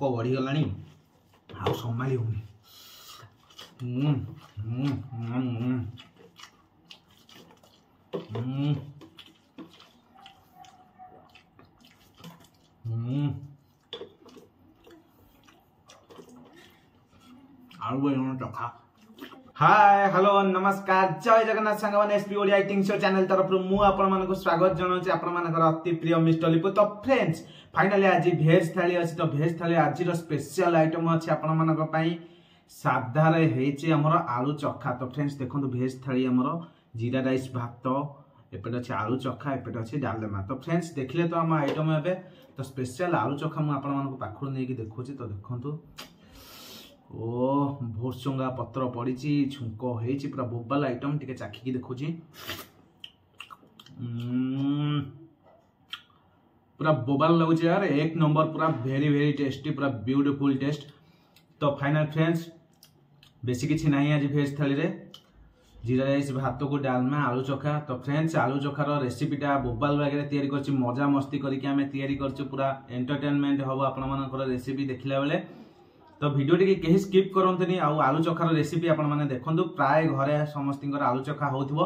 भोक बढ़ीगलानी आउ संभाली होनी आलू बैगन चखा। हाय हेलो नमस्कार जय जगन्नाथ सांग मैंने SP Odia eating show channel तरफ मु आपण मानक स्वागत जनाऊँ आपण मानकर अति प्रिय मिस्टर लिपु। तो फ्रेंड्स फाइनली आज भेज थाली अच्छी तो भेज थाली आज स्पेशल आइटम अच्छी आपण मानक पई साधा रे हेची हमर आलू चखा। तो फ्रेंड्स देखो भेज थाली हमर जीरा राइस भात एपटे अच्छे आलू चखा एपटे अच्छे डालमा। तो फ्रेंड्स देखले तो आम आइटम एबे तो स्पेशल आलू चखा मु आपण मानक पाखु नै कि देखुची। तो देखंतु ओ भोरसुंगा पत्र पड़ी छुंक होइची पूरा बोबाल आइटम टिके चाखी देखुची पूरा बोबाल लगुच यार एक नंबर पूरा वेरी वेरी टेस्टी पूरा ब्यूटीफुल टेस्ट। तो फाइनल फ्रेंड्स बेसी किछि नाही आज भेज थाली रे जीरा राइस भात को डालमा आलू चोखा। तो फ्रेंड्स आलू चोखार रेसिपीटा बोबाल वगैरह तैयारी करछि मजा मस्ती करके आमे तैयारी करछु पूरा एंटरटेनमेंट हबो आपण मानकर रेसिपी देखिला बेले। तो वीडियो टी कहीं स्किप करंतनी आलू चोखार रेसिपी आपण माने देखंतु प्राय घरे समस्तिंकर आलू चोखा होउथबो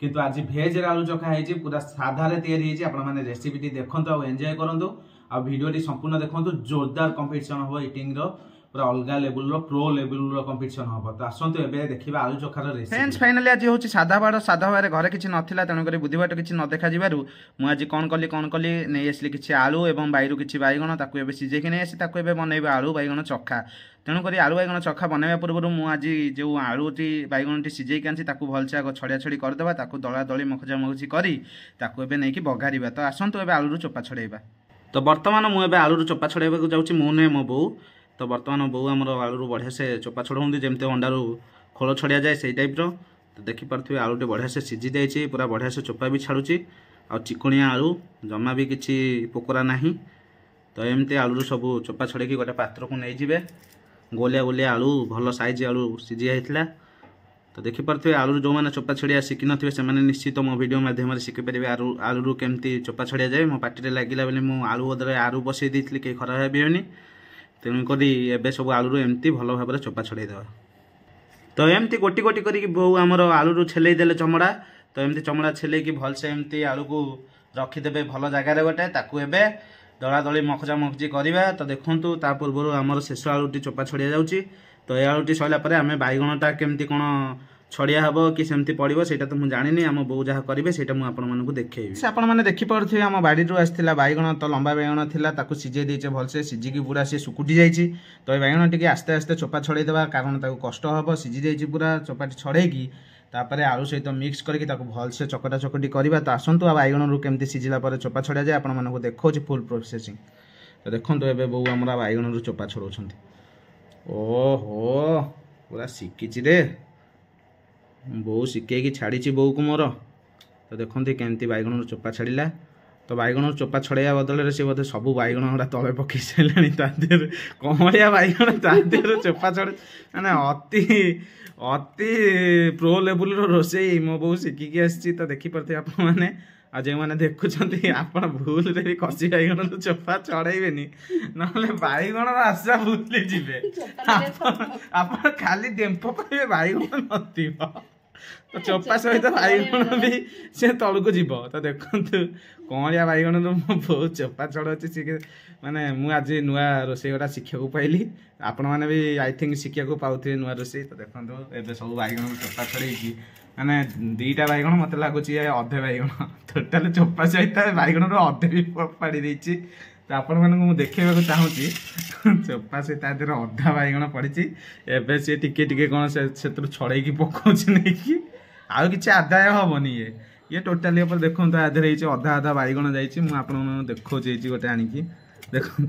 किंतु आज भेज रे आलू चोखा हेची पूरा साधा रे तैयारी हेची आपण माने रेसिपी टी देखंतु आ एन्जॉय करंतु आ वीडियो टी संपूर्ण देखंतु जोरदार कंपटीशन हो ईटिंग रो पूरा अलगा लेवल रो प्रो लेवल रो कंपटीशन हो। तो आसंतु एबे देखिबा आलू चोखार रेसिपी। फ्रेंड्स फाइनली आज होची साधा बारे घरे किछि नथिला तेनु करी बुधिबाट किछि न देखा जिबारु मु आज कोन कली नै आसली किछि आलू एवं बाइरु किछि बाइगण ताकू एबे सिजे कि नै आसी ताकू एबे बनैबा आलू बाइगण चोखा। तेणु करी आलू बाइगण चोखा बनैबा पूर्व मु आज जो आलूटी बाइगणटी सिझे आनी ताकू भलसे आग छड़िया छड़ी करदेबा ताकू दला दली मखजा मखजी करी ताकू एबे नैकी बघारिबा। तो आसंतु एबे आलूरु चोपा छड़ेबा। तो वर्तमान मु एबे आलूरु चोपा छड़ेबा जाउची मु नै मो बो। तो वर्तमान बो आमर आलू बढ़िया से चोपा छड़ाऊँ जमती अंडारू खोल छड़िया जाए से टाइप रो। तो देखिपे आलूटे बढ़िया से सिझी जाइए पूरा बढ़िया से चोपा भी छाड़ुची आ चिकणिया आलू जमा भी किसी पोकरा ना। तो एमती आलू सब चोपा छड़े गोटे पात्र को नहीं जाए गोलिया गोलिया आलू भल साइज आलू सिझी जाइला। तो देखिपे आलू जो मैंने चोपा छड़िया शिखि नथिबे से निश्चित मो वीडियो माध्यम शिखिपारे आलू केमती चोपा छड़िया जाए। मो पार्टी लगिला बेले मु आलू बदले आलू बसई देती कहीं खराब भाई तेणुक एबे सब आलू एमती भल भाव चोपा छड़े देवा। तो एमती गोटी गोटी करी बो आमर आलू छेले देले चमड़ा। तो एमती चमड़ा छेले कि भलसे एमती आलू को रखीदे भल जगार गोटे ताकू एबे दला दली मखजा मखजी करवा। तो देखंतु ता पूर्व आमर शेष आलूटी चोपा छड़िया जाउची। तो ए आलूटी सइला परे आमे बाइगणटा केमती कोन छड़िया हबो कि सेमती पड़िबो सेटा तो मु जानिनी आम बो जहा करिवे सेटा मु आपण मानकु देखैबी। से आपण माने देखि पड़थिबे आम बाड़ी रु आस्थिला बाइगण तो लंबा बाइगण थिला ताकू सिजे देइचे भलसे सिजिकी पूरा से सुकुटी जाइची। तो ए बाइगण टिके आस्ते आस्ते चोपा छड़े देबा कारण ताकू कष्ट हबो सिजी जाइची पूरा चोपाटी छड़ेकी तापरे आलू सहित मिक्स करके ताकू भलसे चकटा चकटी करबा। तो आसंतु आ बाइगण रु केमती सिजिला परे चोपा छड़िया जाय आपण मानकु देखौची फुल प्रोसेसिंग। तो देखंतु एबे बो हमरा बाइगण रु चोपा छड़ौछंती। ओहो पूरा सिकिची रे बो शिखे छाड़ी बो को मोर। तो देखते केमती बाइगण चोपा छाड़ा। तो बाइगण चोपा छड़ाइया बदल से बोधे सब बाइगण गुड़ा तले पकई सारे कमलिया बाइगण तादेह चोपा छड़े मैंने अति अति प्रो लेवल रोषे मो बो शिखिकी आसी। तो देखिपे आप जो मैंने देखुं आप भूल रे भी कषि बाइगण चोपा छड़ेबे ना बाइगण आशा भूली जी आप खाली डेम्फ पाइबे बाइगण न तो चोपा सहित बाइगण भी से तलू जीव। तो देखु कौलिया बाइगण मो बहुत चोपा छड़ाऊँ सी माने मुझ नुआ रोसे गुड़ा शिखा पाइली आपण मैंने भी आई थिंक शिखा पाऊे नुआ रोसे। तो देखो एबे सब बाइगण चोपा छड़े माने दीटा बाइगण मत लगुच अधे बाइगण टोटाल चोपा सहित बाइगण अधे भी फाड़ी देती। तो आपण मानक देखा चाहूँगी चोपा से तादेह अधा बाइगण पड़ी एबे सी टिके टिके कौन से छड़े पकाउछ नहीं आउ कि आदाय हेनी ये टोटाली देखो तो आधे अधा अधा बाइगण जाइए मुझे देखा गोटे आणिकी देखो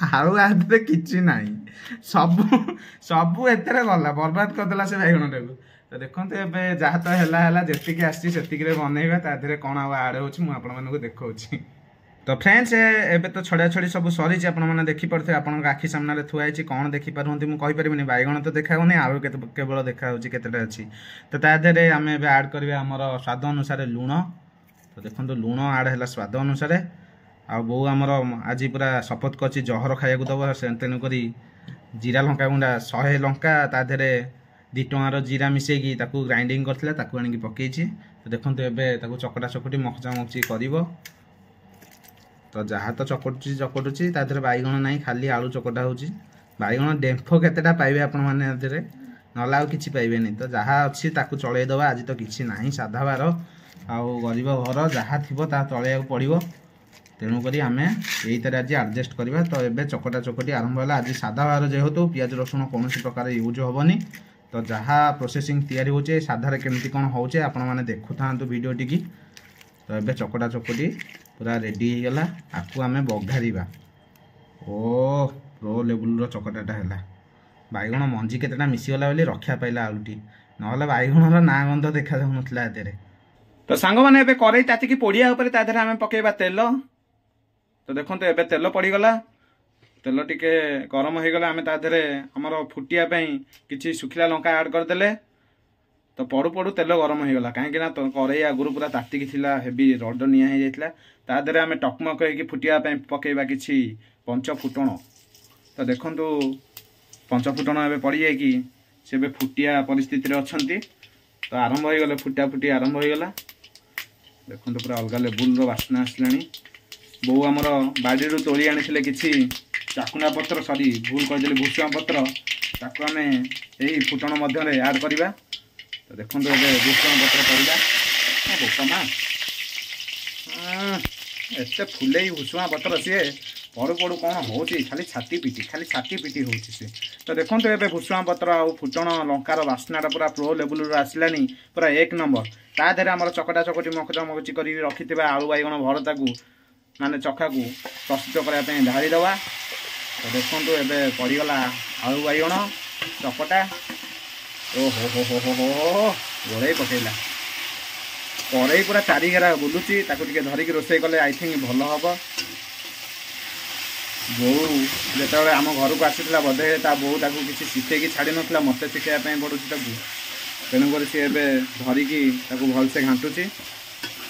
आउ आधे कि ना सब सब एथेर गला बर्बाद करदेला से बाइगण टाक। तो देखो जहाँ तो है जी आसती बनइबा तादेह कौन आड़ हो देखा। तो फ्रेंड्स एबे तो छड़ा छड़ी सब सरी आपने देखिपे आप आखि सामने थुआई कौन देखिपार मुझे बाइगण तो देखा आलू केवल देखा केतेटा अच्छी। तो तादेह आम आड करवा आमर स्वाद अनुसार लुण। तो देखो लुण आड है स्वाद अनुसार आ बो आमर आज पूरा शपथ कर जहर खाया दब से तेणुक जीरा लंका गुंडा 100 लंका ताधे 2 टंकार जीरा मिसेकी ग्राइंडिंग करता आनी पकई। तो देखो एवं चकटा चकटी मकचा मकची कर तो जहाँ तो चकटुची ताधे बैगण ना खाली आलू चकटा हो बैगण डेम्फ केतेटा पाइबे आपण मैंने ना कि पाइबे। तो जहाँ अच्छी चलईदे आज तो किसी ना साधा बार आउ गरीब घर जहाँ थी चलैया पड़ो तेणुक आम यही आज आडजस्ट करवा। तो ये चकटा चकटी आरंभ है आज साधा बार जेहेतु पियाज रसुण कौन प्रकार यूज हेनी। तो जहाँ प्रोसेसिंग तैयारी होचे साधार केमती कौन होचे आपण मैंने देखु था वीडियो टी। तो ये चकटा चकटी पूरा रेडी हो गला आपको आम बघारिबा। ओ प्रो लेवल चकटाटा है बैगण मंजी केतेटा मिसीगला बोली रक्षा पाइला आलुटी ना बैगणर ना गंध देखा जाऊ नाला एते। तो सांग मैंने एबे कड़ई तातिकी पोड़िया ऊपर ताधे आम पकेबा तेल। तो देखो एबे तेल पड़गला तेल टिके गरम हो गला आम ताधे आमर फुटियापाई किसी सुखिला लंका ऐड करदे। तो पड़ू पड़ू तेल गरम हो गला कहीं ना तो कड़ई आगुरी पूरा तातिकी थिला हेवी रड निआ हो जाता ताधे आम टकमक होगी फुटियापाई पकेबा किसी पंच फुटण। तो देखु पंच फुटण एवं पड़ जाकि से फुटिया परिस्थिति अच्छा। तो आरंभ हो गले फुटा फुटी आरंभ हो गला देखो पूरा अलग लेवुल बास्ना आसला। बो आमर बाड़ी तोली आनी किसी चाकुना पत्र सरी भूल करदे भूसुआ पत्र ताकू आम यही फुटण मध्य ऐड करवा। तो देखो भूसुआ पत्र पड़ा बोपमा एत फुले भूसुआ पत्र सी पड़ू पड़ू कौन हो खाली छाती पिटी हो। तो देखो ये भूसुआ पत्र आ फुटण लंकार बास्नाटा पूरा प्रो लेवुल आसलानी पूरा 1 नंबर। ताधे आम चकटा चकटी मकचा मकची कर रखि आलू बैगण भरता को माने चखा को प्रस्तुत करने ढालीदवा। तो देखो ये पड़गला आलू बैगण चकटा ओ हो हो हो हो हो गोड़े पकईला कड़ई पूरा 4 घेरा बुलूची धरिकी रोषे कले आई थिंक भल हम। बो जो आम घर को आसीला बोधे बो किसी शिखेकी छाड़ी ना मत शिखापी पड़ू तेणुक सी धरिकी भलसे घाटुची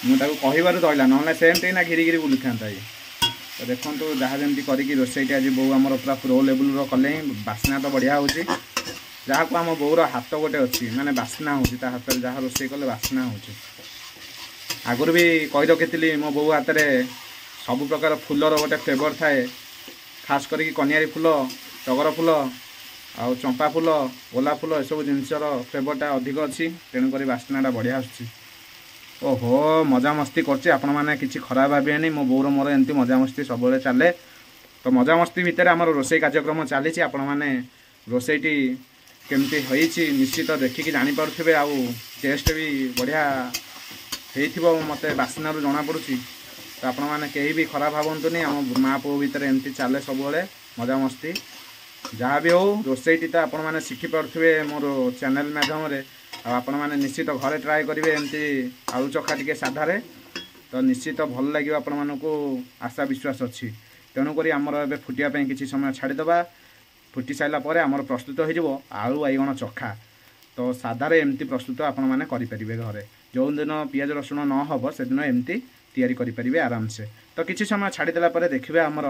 मुझे कहबार धरला ना सेमती ना घिरी घिरी बुली था। तो देखो जहाँ जमी करके रोसईटी आज बो आम पूरा प्रो लेवुल कले बास्ना तो बढ़िया हो जहाँ को आम बोर हाथ गोटे अच्छी माने बास्ना हो हाथ में जहाँ रोसे कले बास्ना हो। आगुरी भी कही रखी मो बो हाथ में सब प्रकार फुलर गोटे फ्लेवर थाए खास करके कनियारी फुल टगर फुल आउ चंपा फुल गोलाप फुल एसबू जिनसर फ्लेवरटा अधिक अच्छी तेणुक बास्नाटा बढ़िया आसुची। ओहो मजा मस्ती करचे आपण मैंने किसी खराब भाविए मो बोर मोर एमती मजा मस्ती सब चले। तो मजा मस्ती भितर आम रोसई कार्यक्रम चली आपण मैंने रोसईटी केमती होईची निश्चित देखिकी जानीपे आउ टेस्ट भी बढ़िया हो मत बास्ना जना पड़ुची। तो आपण मैंने कहीं भी खराब भावतुनि आम माँ पुओ भितर एमती चले सब मजा मस्ती जहाँ भी हो रोसईटी तो आपण मैंने शिखिपे मोर चैनल माध्यम आपण मैंने निश्चित घरे ट्राए करेंगे एमती आलू चखा टे साधारे। तो निश्चित भल लगे आपण मानक आशा विश्वास अच्छी। तेणुक आमर ए फुटियापाई किसी समय छाड़ीदे फुटी सारापर आमर प्रस्तुत हो आलू बैगण चखा। तो साधारे एमती प्रस्तुत आपण मैंने करेंगे घरे जो दिन पियाज रसुण न हम से दिन एमती तैयारी करेंगे आराम से। तो किसी समय छाड़देला देखिए आमर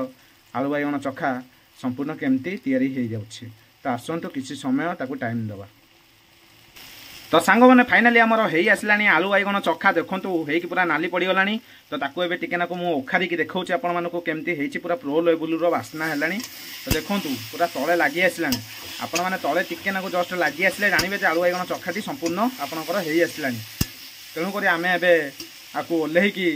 आलू बैगण चखा संपूर्ण केमती तैयारी हो जाऊँगी। तो आसतु किसी समय ताकू टाइम देवा। तो सांग मैंने फाइनाली आमर हो आसला आलू बैगण चखा देखूँ हो पूरा नाली पड़गला। तो ताकू एबे टिके नाकू मु ओखारिकी देखौछि आपण मानको केमती हेछि पूरा प्रो लेवुल रो बास्ना हेलानी। तो देखूँ पूरा तले लगी आसला आपण माने तले टिके नाकू जस्ट लगी आसले जानबे जे आलू बैगण चखाटी संपूर्ण आपणकर हो आसला। तेणुक आम एबे आपको ओल्हेकी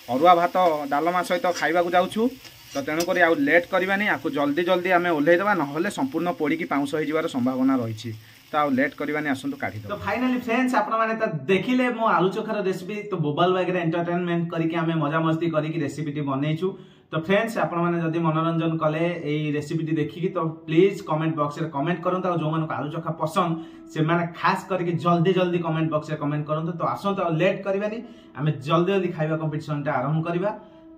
अरुआ भात डालमा सहित खाइबाकू जाउछु। तो तेणुक आउ लेट करवानी आपको जल्दी जल्दी आम ओल्हेदेवा ना संपूर्ण पोड़ी पाउंस हो जिवार संभावना रही। तो आउ लेट करवानी आसंतु काढी दो। तो फाइनली फ्रेंड्स आपण माने त देखिले मो आलू चोखार रेसिपी। तो बोबाल वगैरह एंटरटेनमेंट करके आम मजा मस्ती करके रेसिपी बनईछु। तो फ्रेंड्स आपण माने जदी मनोरंजन कले एई रेसिपी देखिकी तो प्लीज कमेंट बॉक्स रे कमेंट करंतु। और जो मानको आलू चोखा पसंद से माने खास करके जल्दी जल्दी कमेंट बॉक्स रे कमेंट करंतु। तो आसंतु आउ लेट करवानी आम जल्दी जल्दी खाइबा कंपटीशन टा आरंभ करबा।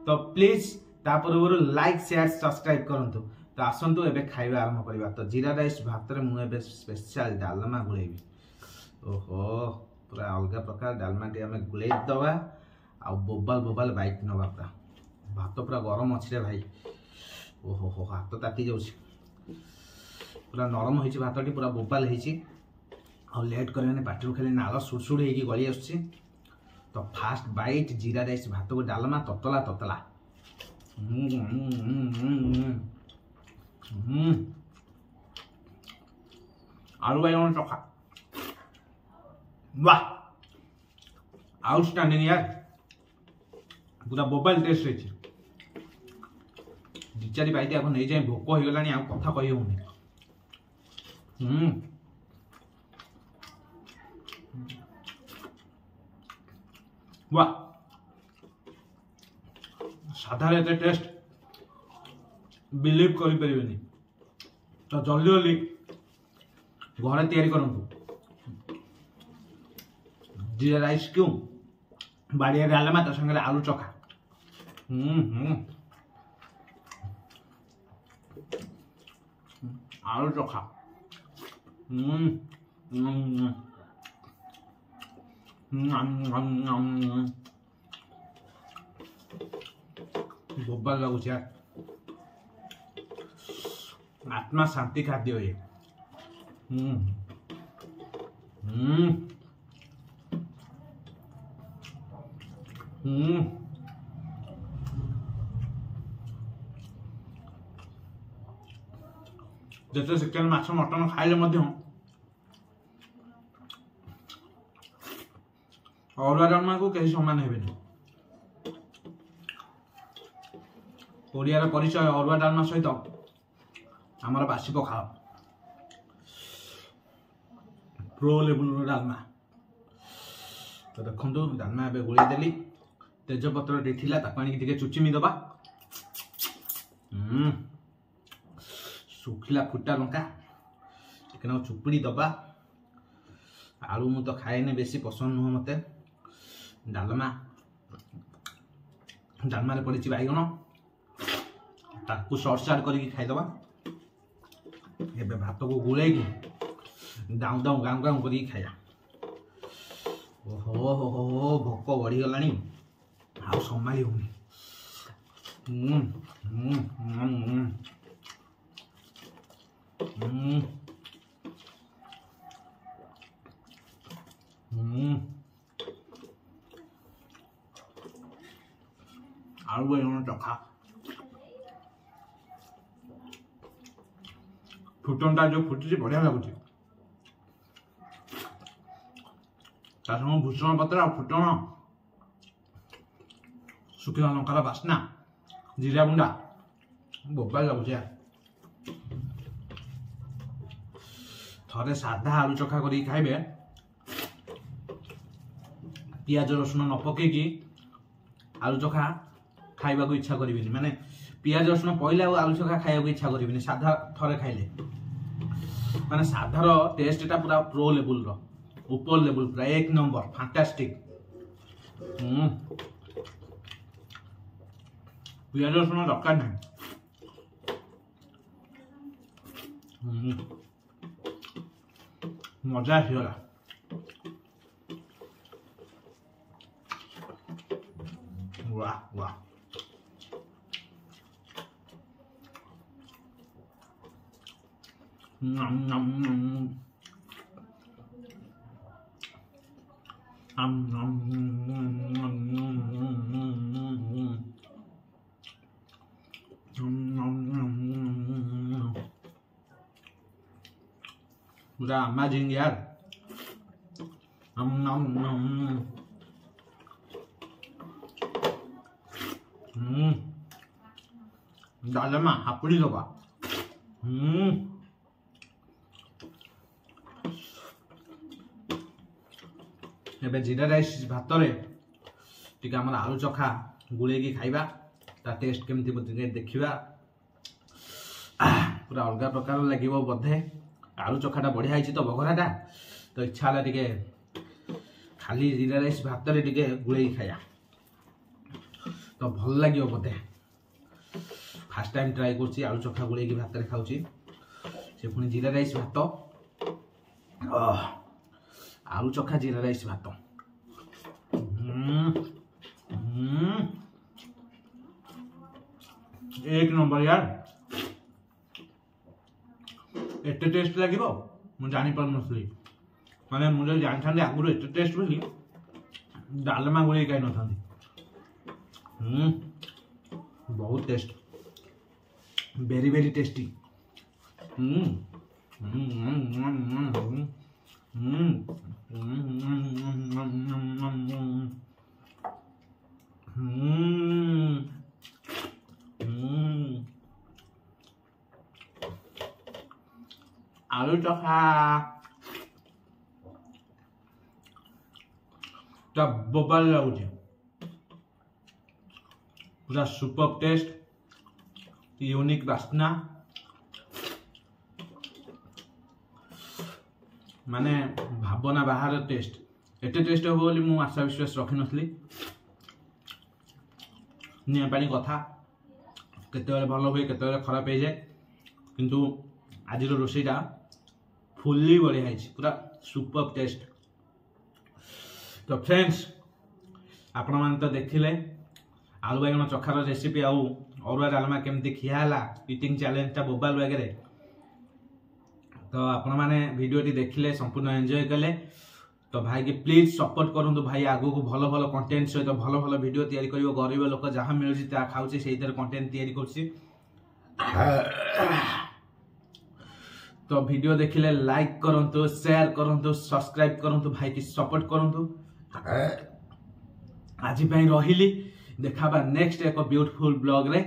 तो प्लीज तापर लाइक शेयर सब्सक्राइब करंतु। तो आसंतु एबे खाइबा आरंभ करबा। तो जीरा राइस भात रे मु एबे स्पेशल डालमा गुलेबी। ओहो पूरा अलग प्रकार डालमा टी आम गुलेब दवा आ बोबाल बोबाल बाइक नवा पूरा भात पूरा गरम अच्छी रे भाई। ओहो हो हाथ ताती जाऊँ पूरा नरम होती भातटी पूरा बोबाल होती और लेट कर पार्टी खाली नाल सुड़सुड़ हो गली आस। तो फास्ट बाइट जीरा राइस भात को डालमा ततला ततला आलू बाइगण चोखा वाह आउटस्टैंडिंग यार पूरा मोबाइल टेस्ट रही दी चारि बाइट आगे नहीं जाए भोक हो गलानी आ कथा कही होनी। वाह साधार एते टेस्ट बिलीव करि परिबेनी। तो जल्दी जल्दी घरे तैयारी करंतु जीरा राइस क्यों बाड़िया डालमा तो संगे आलू चोखा आलू चोखा बोबाल लगुच यार आत्मा शांति खाद्य ये। जैसे चिकेन माछ मटन खाइले अरुआ डालमा को कहीं समान हेबेनी। ओडियार परिचय अरुआ डालमा सहित आमर बासी पखाल प्रो लेवल डालमा। तो देखो डालमा ए गोल देली तेजपत्र टे चुचिमी दबा सुखिला फुटा लंका टिके चुपुड़ी दबा। आलू मु तो खाएने बेसी पसंद नुह मते डालमा डालमा रे पड़ी बैगण ताकू सर्ट सार्ट करके खाईदबा। एबे भात को गुले दाऊ दाऊ गाँव गाँव कर खाया। ओहो हो हो भोक बढ़ी गलानी आ संभाली होनी। आलू बैगण चोखा फुटनटा जो फुटी बढ़िया लगुच भूषण पत्र आ फुटन सुखिला लंकार बास्ना जीरा गुंडा बोबाल लगुच यार। थरे साधा आलू चोखा कर खाइबे पियाज रसुण न पकेकी आलू चोखा खाइबा को इच्छा करिबिनी। माने पियाज रसुण पइले आलू चोखा खाइबा को इच्छा करिबिनी साधा थरे खाइले। माने साधार टेस्टटा पूरा प्रो लेवल रो ऊपर लेवल पूरा एक नंबर फैंटास्टिक। पियाज रसुण दरकार नहीं। मजा आसीगला। वाह वाह पूरा अमेजिंग यार। डालमा हापुड़ी दबा एबे जीरा राइस भात रे टिके हमर आलू चोखा गुले की खाइबा ता टेस्ट केमती देखिबा पूरा अलग प्रकार लागिबो बधे। आलू चोखाटा बढ़िया होइछि तो बघराटा तो इच्छा हला टिके खाली जीरा राइस भात रे टिके गुले खाया तो भल लागिबो बधे। फास्ट टाइम ट्राई करछि आलू चोखा गुले की भात रे खाउछि से पुनी जीरा राइस भात आलू चोखा जीरा राइस भात एक नंबर यार एते टेस्ट लगे मुझे जानी पार नसली माने मुझे जानथांदे आगुरु एते टेस्ट बोली डालमा गुली कहीं न थांदी बहुत टेस्ट वेरी वेरी टेस्टी आलू चोखा बोबाल लगुचे पूरा सुपर टेस्ट यूनिक बास्ना माने भावना बाहर टेस्ट एते टेस्ट हो बोली मु आशा विश्वास रखी नथली निया पानी कथा केते भल हुए केते खराब हो जाए किंतु आज रोषेटा फुल्ली बढ़िया है पूरा सुपर टेस्ट। तो फ्रेंड्स आपण मैंने तो देखिले आलू बैगन चखार रेसिपी आउ अरुआ डालमा केमती खियाला इटिंग चैलेंज बोबाल वगैरह तो आपण मैंने वीडियो देखिले संपूर्ण एंजॉय कले तो भाई की प्लीज सपोर्ट करूँ भाई आगू को भल भल कंटेंट सहित भल भल वीडियो तैयारी करिवो गरीब लोक जहाँ मिलुछि ता खाउछि सेही तरह कंटेंट तैयारी करछि तो वीडियो देखिले लाइक करंतु शेयर करंतु सब्सक्राइब करंतु भाई की सपोर्ट करंतु आज रही देखा नेक्स्ट एक ब्यूटीफुल ब्लॉग रे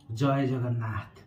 जय जगन्नाथ।